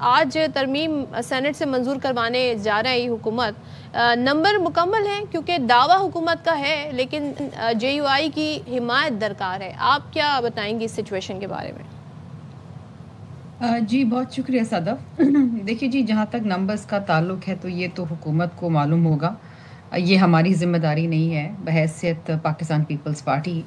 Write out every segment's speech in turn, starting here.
آج ترمیم سینٹ سے منظور کروانے جا رہی حکومت، نمبر مکمل ہیں کیونکہ دعویٰ حکومت کا ہے لیکن جے یو آئی کی حمایت درکار ہے. آپ کیا بتائیں گی اس سچویشن کے بارے میں؟ جی بہت شکریہ صدف. دیکھیے جی، جہاں تک نمبرز کا تعلق ہے تو یہ تو حکومت کو معلوم ہوگا، یہ ہماری ذمہ داری نہیں ہے. بحیثیت پاکستان پیپلز پارٹی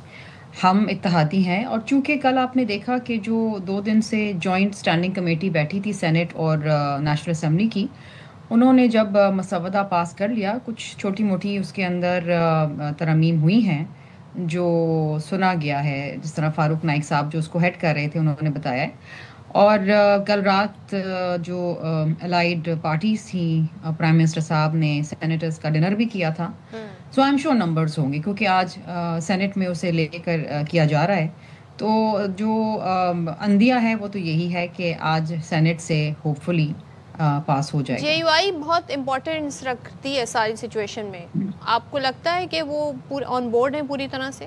ہم اتحادی ہیں، اور چونکہ کل آپ نے دیکھا کہ جو 2 دن سے جوائنٹ اسٹینڈنگ کمیٹی بیٹھی تھی سینٹ اور نیشنل اسمبلی کی، انہوں نے جب مسودہ پاس کر لیا، کچھ چھوٹی موٹی اس کے اندر ترامیم ہوئی ہیں جو سنا گیا ہے، جس طرح فاروق نائک صاحب جو اس کو ہیڈ کر رہے تھے انہوں نے بتایا ہے. اور کل رات جو الائیڈ پارٹیز تھیں، پرائم منسٹر صاحب نے سینیٹرز کا ڈنر بھی کیا تھا. سو آئی ایم شیور نمبرز ہوں گے کیونکہ آج سینٹ میں اسے لے کر کیا جا رہا ہے. تو جو اندیا ہے وہ تو یہی ہے کہ آج سینٹ سے ہوپ فلی پاس ہو جائے گا. جے یو آئی بہت امپورٹنس رکھتی ہے ساری سچویشن میں، آپ کو لگتا ہے کہ وہ آن بورڈ ہیں پوری طرح سے؟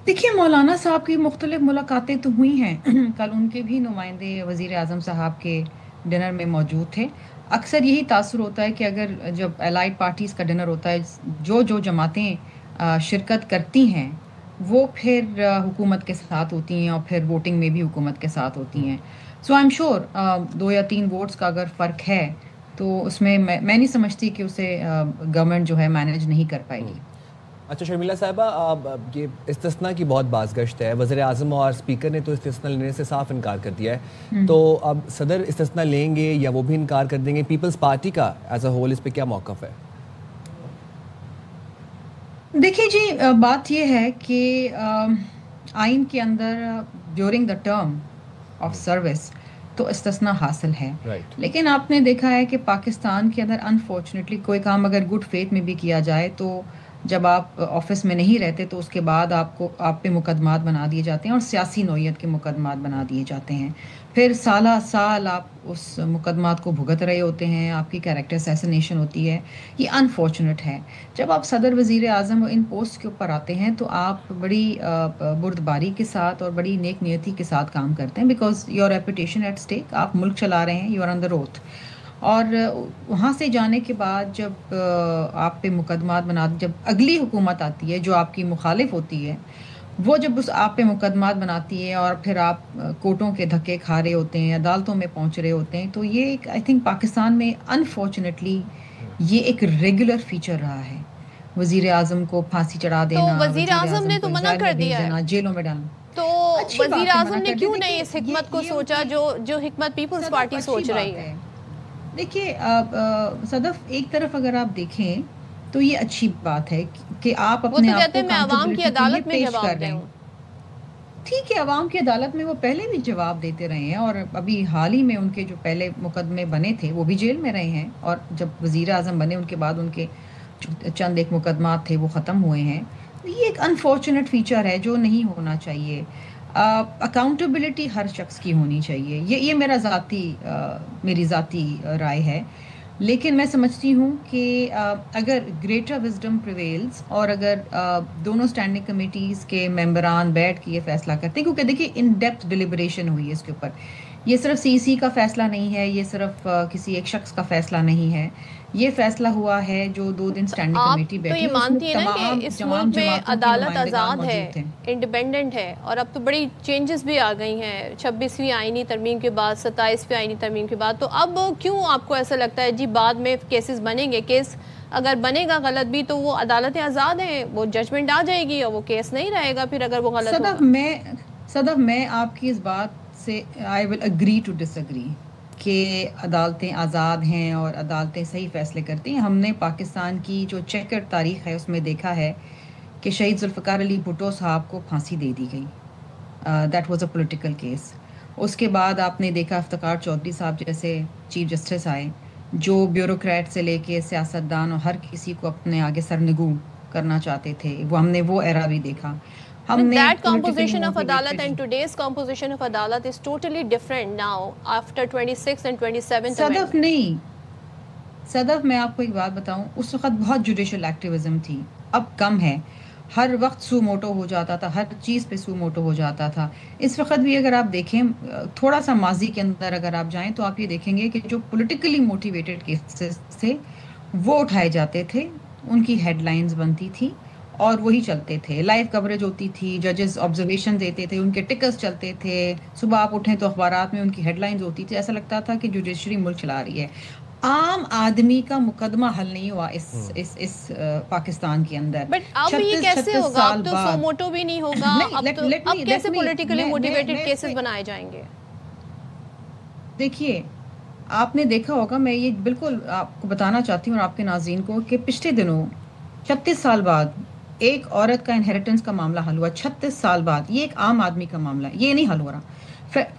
دیکھیے مولانا صاحب کی مختلف ملاقاتیں تو ہوئی ہیں. کل ان کے بھی نمائندے وزیر اعظم صاحب کے ڈنر میں موجود تھے. اکثر یہی تاثر ہوتا ہے کہ اگر جب الائیڈ پارٹیز کا ڈنر ہوتا ہے، جو جماعتیں شرکت کرتی ہیں وہ پھر حکومت کے ساتھ ہوتی ہیں اور پھر ووٹنگ میں بھی حکومت کے ساتھ ہوتی ہیں. سو آئی ایم شیور 2 یا 3 ووٹس کا اگر فرق ہے تو اس میں میں نہیں سمجھتی کہ اسے گورنمنٹ جو ہے مینیج نہیں کر پائے گی. اچھا شرمیلا صاحبہ، یہ استثناء کی بہت باز گشت ہے، وزیر اعظم اور اسپیکر نے تو استثناء لینے سے صاف انکار کر دیا ہے، تو اب صدر استثناء لیں گے یا وہ بھی انکار کر دیں گے؟ پیپلز پارٹی کا ایز اے ہول اس پہ کیا موقف ہے؟ دیکھیے جی، بات یہ ہے کہ آئین کے اندر during the term of service تو استثناء حاصل ہے. لیکن آپ نے دیکھا ہے کہ پاکستان کے اندر انفارچونیٹلی کوئی کام اگر گڈ فیتھ میں بھی کیا جائے تو جب آپ آفس میں نہیں رہتے تو اس کے بعد آپ پہ مقدمات بنا دیے جاتے ہیں، اور سیاسی نوعیت کے مقدمات بنا دیے جاتے ہیں. پھر سالہ سال آپ اس مقدمات کو بھگت رہے ہوتے ہیں، آپ کی کیریکٹر اسیسنیشن ہوتی ہے. یہ انفارچونیٹ ہے. جب آپ صدر وزیر اعظم ان پوسٹ کے اوپر آتے ہیں تو آپ بڑی بردباری کے ساتھ اور بڑی نیک نیتی کے ساتھ کام کرتے ہیں، because your reputation at stake. آپ ملک چلا رہے ہیں، یو آر انڈر اوتھ. اور وہاں سے جانے کے بعد جب آپ پہ مقدمات جب اگلی حکومت آتی ہے جو آپ کی مخالف ہوتی ہے، وہ جب آپ پہ مقدمات بناتی ہے اور پھر آپ کورٹوں کے دھکے کھا رہے ہوتے ہیں، عدالتوں میں پہنچ رہے ہوتے ہیں، تو یہ ایک آئی تھنک پاکستان میں انفارچونیٹلی یہ ایک ریگولر فیچر رہا ہے. وزیر اعظم کو پھانسی چڑھا دینا، تو وزیر اعظم نے کو تو منع ایگزائل کر میں بھیج دیا ہے، دینا، جیلوں میں ڈالنا. تو اچھی وزیر بات ہے، اعظم منع نے کر کیوں دیں. نہیں اس حکمت کو یہ ان سوچا کی جو حکمت پیپلز صدف پارٹی اچھی سوچ رہی بات ہے؟ دیکھیے صدف، ایک طرف اگر آپ دیکھیں تو یہ اچھی بات ہے کہ آپ وہ اپنے تو آپ کہتے کو ہیں میں عوام کی اکاؤنٹیبلٹی کے لیے عدالت میں پیش کر جواب رہے دے ہیں. ہوں. ٹھیک ہے، عوام کی عدالت میں وہ پہلے بھی جواب دیتے رہے ہیں، اور ابھی حال ہی میں ان کے جو پہلے مقدمے بنے تھے وہ بھی جیل میں رہے ہیں، اور جب وزیر اعظم بنے ان کے بعد ان کے چند ایک مقدمات تھے وہ ختم ہوئے ہیں. یہ ایک انفارچونیٹ فیچر ہے جو نہیں ہونا چاہیے. اکاؤنٹیبلٹی ہر شخص کی ہونی چاہیے، یہ میری ذاتی رائے ہے. لیکن میں سمجھتی ہوں کہ اگر گریٹر وزڈم پریویلز اور اگر دونوں اسٹینڈنگ کمیٹیز کے ممبران بیٹھ کے یہ فیصلہ کرتے ہیں، کیونکہ دیکھیے ان ڈیپتھ ڈیلیبریشن ہوئی ہے اس کے اوپر. یہ صرف سی کا فیصلہ نہیں ہے، یہ صرف کسی ایک شخص کا فیصلہ نہیں ہے. یہ فیصلہ ہوا ہے جو 2 دن اسٹینڈنگ آپ کمیٹی تو یہ بیٹھی، اس میں مانتی ہیں نا کہ اس تمام ملک میں جماعتوں کی عدالت نمائندگان آزاد ہے، موجود تھے. انڈیپینڈنٹ ہے، اور اب تو بڑی چینجز بھی آ گئی ہیں 26ویں آئینی ترمیم کے بعد، 27ویں آئینی ترمیم کے بعد. تو اب کیوں آپ کو ایسا لگتا ہے جی بعد میں کیسز بنیں گے؟ کیس اگر بنے گا غلط بھی تو وہ عدالتیں آزاد ہیں، وہ ججمنٹ آ جائے گی اور وہ کیس نہیں رہے گا پھر اگر وہ غلط ہوگا. صدف میں آپ کی اس بات سے I will agree to disagree کہ عدالتیں آزاد ہیں اور عدالتیں صحیح فیصلے کرتی ہیں. ہم نے پاکستان کی جو چیکر تاریخ ہے اس میں دیکھا ہے کہ شہید ذوالفقار علی بھٹو صاحب کو پھانسی دے دی گئی. That was a political case. اس کے بعد آپ نے دیکھا افتخار چودھری صاحب جیسے چیف جسٹس آئے جو بیوروکریٹ سے لے کے سیاستدان اور ہر کسی کو اپنے آگے سرنگو کرنا چاہتے تھے. وہ ایرا بھی دیکھا ہم نے. That composition of عدالت and today's composition of عدالت is totally different now after 26th and 27th amendment. صدف میں آپ کو ایک بات بتاؤں، اس وقت بہت جوڈیشل ایکٹیویزم تھی، اب کم ہے. ہر وقت سو موٹو ہو جاتا تھا، ہر چیز پہ سو موٹو ہو جاتا تھا. اس وقت بھی اگر آپ دیکھیں تھوڑا سا ماضی کے اندر اگر آپ جائیں تو آپ یہ دیکھیں گے کہ جو پولیٹیکلی موٹیویٹڈ کیسز تھے وہ اٹھائے جاتے تھے، ان کی ہیڈ لائنز بنتی تھی اور وہی چلتے تھے، لائیو کوریج ہوتی تھی، ججز آبزرویشن دیتے تھے، ان کے ٹکرز چلتے تھے، صبح آپ اٹھیں تو اخبارات میں ان کی ہیڈ لائنز ہوتی تھی. ایسا لگتا تھا کہ جوڈیشری ملک چلا رہی ہے. عام آدمی کا مقدمہ حل نہیں ہوا اس پاکستان کے اندر. بٹ اب یہ کیسے ہوگا؟ اب تو سو موٹو بھی نہیں ہوگا، اب کیسے پولیٹیکلی موٹیویٹڈ کیسز بنائے جائیں گے؟ دیکھیے آپ نے دیکھا ہوگا، میں یہ بالکل آپ کو بتانا چاہتی ہوں اور آپ کے ناظرین کو کہ پچھلے دنوں 36 سال بعد ایک عورت کا انہیریٹنس کا معاملہ حل ہوا. 36 سال بعد یہ ایک عام آدمی کا معاملہ ہے، یہ نہیں حل ہو رہا.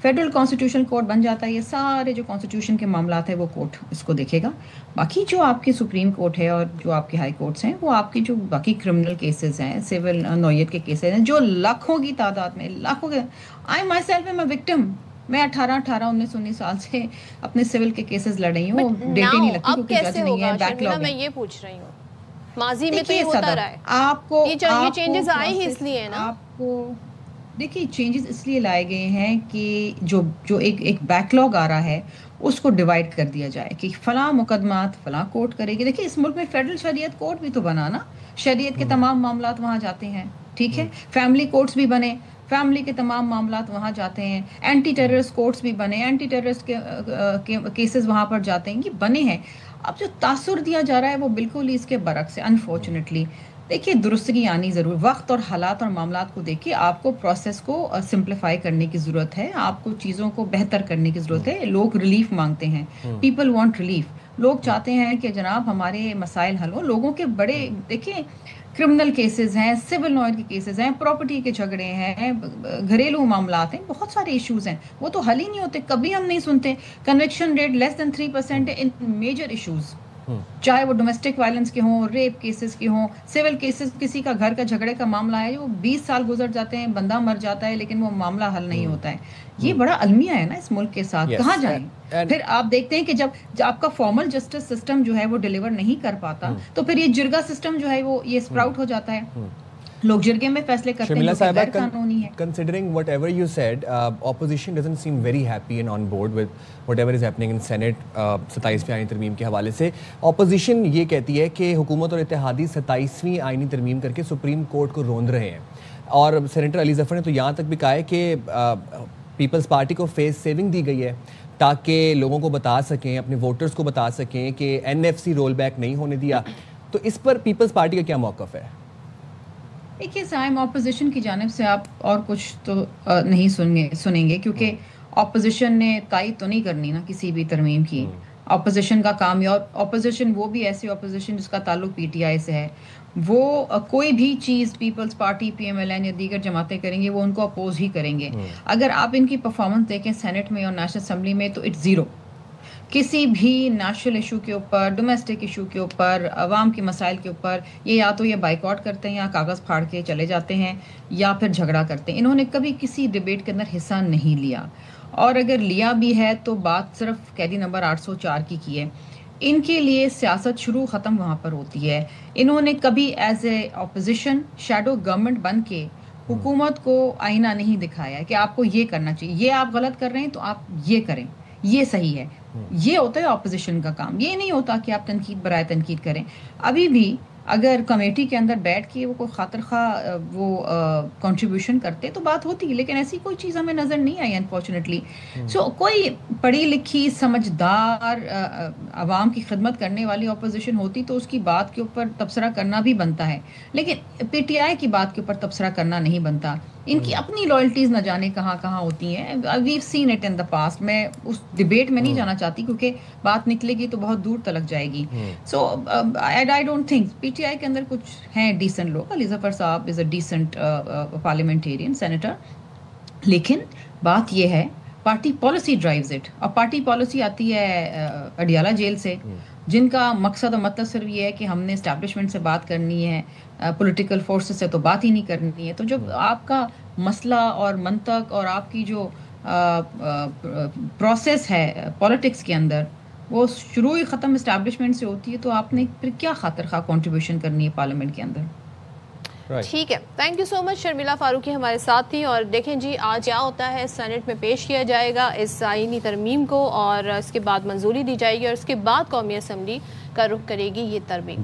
فیڈرل کانسٹیٹیوشن کورٹ بن جاتا ہے، یہ سارے جو کانسٹیٹیوشن کے معاملات ہیں وہ کورٹ اس کو دیکھے گا. باقی جو آپ کی سپریم کورٹ ہے اور جو آپ کے ہائی کورٹس ہیں وہ آپ کی جو باقی کرمنل کیسز ہیں، سول نوعیت کے کیسز ہیں جو لاکھوں کی تعداد میں، لاکھوں کے، I myself am a victim. میں 19 سال سے اپنے سول کے کیسز لڑ رہی ہوں، ڈیٹ ہی نہیں لگتی کیونکہ جج نہیں ہے، بیک لاگ ہے. میں یہ پوچھ رہی ہوں، ماضی میں تو یہ ہوتا رہا ہے، آپ کو یہ چینجز آئے ہی اس لیے نا. آپ کو دیکھیے چینجز اس لیے لائے گئے ہیں کہ جو ایک بیک لاگ آ رہا ہے اس کو ڈیوائڈ کر دیا جائے کہ فلاں مقدمات فلاں کورٹ کرے گی. دیکھیے اس ملک میں فیڈرل شریعت کورٹ بھی تو بنا نا، شریعت کے تمام معاملات وہاں جاتے ہیں، ٹھیک ہے. فیملی کورٹس بھی بنے، فیملی کے تمام معاملات وہاں جاتے ہیں. اینٹی ٹیررسٹ کورٹس بھی بنے، اینٹی ٹیررسٹ کے کیسز وہاں پر جاتے ہیں، یہ بنے ہیں. اب جو تاثر دیا جا رہا ہے وہ بالکل ہی اس کے برعکس ہے انفارچونیٹلی. دیکھیے درستگی آنی ضرور، وقت اور حالات اور معاملات کو دیکھیے، آپ کو پروسیس کو سمپلیفائی کرنے کی ضرورت ہے، آپ کو چیزوں کو بہتر کرنے کی ضرورت ہے. لوگ ریلیف مانگتے ہیں، پیپل وانٹ ریلیف. لوگ چاہتے ہیں کہ جناب ہمارے مسائل حل ہوں. لوگوں کے بڑے دیکھیں کرمنل کیسز ہیں، سول نوعیت کے کیسز ہیں، پراپرٹی کے جھگڑے ہیں، گھریلو معاملات ہیں، بہت سارے ایشوز ہیں، وہ تو حل ہی نہیں ہوتے. کبھی ہم نہیں سنتے کنوکشن ریٹ لیس دین 3% ان میجر ایشوز، چاہے وہ ڈومیسٹک وائلنس کے ہوں، ریپ کیسز کے ہوں، سول کیسز. کسی کا گھر کا جھگڑے کا معاملہ ہے جو 20 سال گزر جاتے ہیں، بندہ مر جاتا ہے لیکن وہ معاملہ حل نہیں ہوتا ہے. یہ بڑا المیہ ہے نا اس ملک کے ساتھ. کہاں جائیں؟ پھر آپ دیکھتے ہیں کہ جب آپ کا فارمل جسٹس سسٹم جو ہے وہ ڈیلیور نہیں کر پاتا تو پھر یہ جرگا سسٹم جو ہے وہ یہ اسپراؤٹ ہو جاتا ہے. لوگ جرگے میں فیصلے کرتے ہیں جو غیر قانونی ہے. Considering whatever you said, opposition doesn't seem very happy and on board with whatever is happening in Senate 27ویں آئینی ترمیم کے حوالے سے. اپوزیشن یہ کہتی ہے کہ حکومت اور اتحادی 27ویں آئینی ترمیم کر کے سپریم کورٹ کو روند رہے ہیں. اور سینیٹر علی ظفر نے تو یہاں تک بھی کہا ہے کہ پیپلز پارٹی کو فیس سیونگ دی گئی ہے تاکہ لوگوں کو بتا سکیں، اپنے ووٹرز کو بتا سکیں کہ NFC رول بیک نہیں ہونے دیا. تو اس پر پیپلز پارٹی کا کیا موقف ہے؟ دیکھیے سائم اپوزیشن کی جانب سے آپ اور کچھ تو نہیں سنیں گے کیونکہ اپوزیشن نے تائید تو نہیں کرنی نا کسی بھی ترمیم کی. اپوزیشن کا کام ہے، اور اپوزیشن وہ بھی ایسی اپوزیشن جس کا تعلق PTI سے ہے، وہ کوئی بھی چیز پیپلز پارٹی PMLN یا دیگر جماعتیں کریں گے وہ ان کو اپوز ہی کریں گے. اگر آپ ان کی پرفارمنس دیکھیں سینٹ میں اور نیشنل اسمبلی میں تو اٹس زیرو. کسی بھی نیشنل ایشو کے اوپر، ڈومیسٹک ایشو کے اوپر، عوام کے مسائل کے اوپر یہ یا تو یہ بائیکاٹ کرتے ہیں یا کاغذ پھاڑ کے چلے جاتے ہیں یا پھر جھگڑا کرتے ہیں. انہوں نے کبھی کسی ڈیبیٹ کے اندر حصہ نہیں لیا، اور اگر لیا بھی ہے تو بات صرف قیدی نمبر 804 کی ہے. ان کے لیے سیاست شروع ختم وہاں پر ہوتی ہے. انہوں نے کبھی as a opposition shadow government بن کے حکومت کو آئینہ نہیں دکھایا کہ آپ کو یہ کرنا چاہیے، یہ آپ غلط کر رہے ہیں تو آپ یہ کریں، یہ صحیح ہے. یہ ہوتا ہے اپوزیشن کا کام. یہ نہیں ہوتا کہ آپ تنقید برائے تنقید کریں. ابھی بھی اگر کمیٹی کے اندر بیٹھ کے وہ کوئی خاطر خواہ وہ کنٹریبیوشن کرتے تو بات ہوتی ہے، لیکن ایسی کوئی چیز ہمیں نظر نہیں آئی انفارچونیٹلی. سو کوئی پڑھی لکھی سمجھدار عوام کی خدمت کرنے والی اپوزیشن ہوتی تو اس کی بات کے اوپر تبصرہ کرنا بھی بنتا ہے، لیکن PTI کی بات کے اوپر تبصرہ کرنا نہیں بنتا. ان کی اپنی لائلٹیز نہ جانے کہاں کہاں ہوتی ہیں. We've seen it in the past. میں اس ڈبیٹ میں نہیں جانا چاہتی کیونکہ بات نکلے گی تو بہت دور تلک جائے گی. سو آئی ڈونٹ تھنک PTI کے اندر کچھ ہیں ڈیسنٹ لوگ. علی ظفر صاحب از اے ڈیسنٹ پارلیمنٹیرین سینیٹر، لیکن بات یہ ہے پارٹی پالیسی ڈرائیوز اٹ. اور پارٹی پالیسی آتی ہے اڈیالہ جیل سے، جن کا مقصد اور مطلب صرف یہ ہے کہ ہم نے اسٹیبلشمنٹ سے بات کرنی ہے، پولیٹیکل فورسز سے تو بات ہی نہیں کرنی ہے. تو جب آپ کا مسئلہ اور منطق اور آپ کی جو پروسیس ہے پولیٹکس کے اندر وہ شروع ہی ختم اسٹیبلشمنٹ سے ہوتی ہے تو آپ نے پھر کیا خاطر خواہ کنٹریبیوشن کرنی ہے پارلیمنٹ کے اندر. ٹھیک ہے, تھینک یو سو مچ. شرمیلا فاروقی ہمارے ساتھ تھی. اور دیکھیں جی آج کیا ہوتا ہے, سینٹ میں پیش کیا جائے گا اس آئینی ترمیم کو, اور اس کے بعد منظوری دی جائے گی, اور اس کے بعد قومی اسمبلی کا رخ کرے گی یہ ترمیم.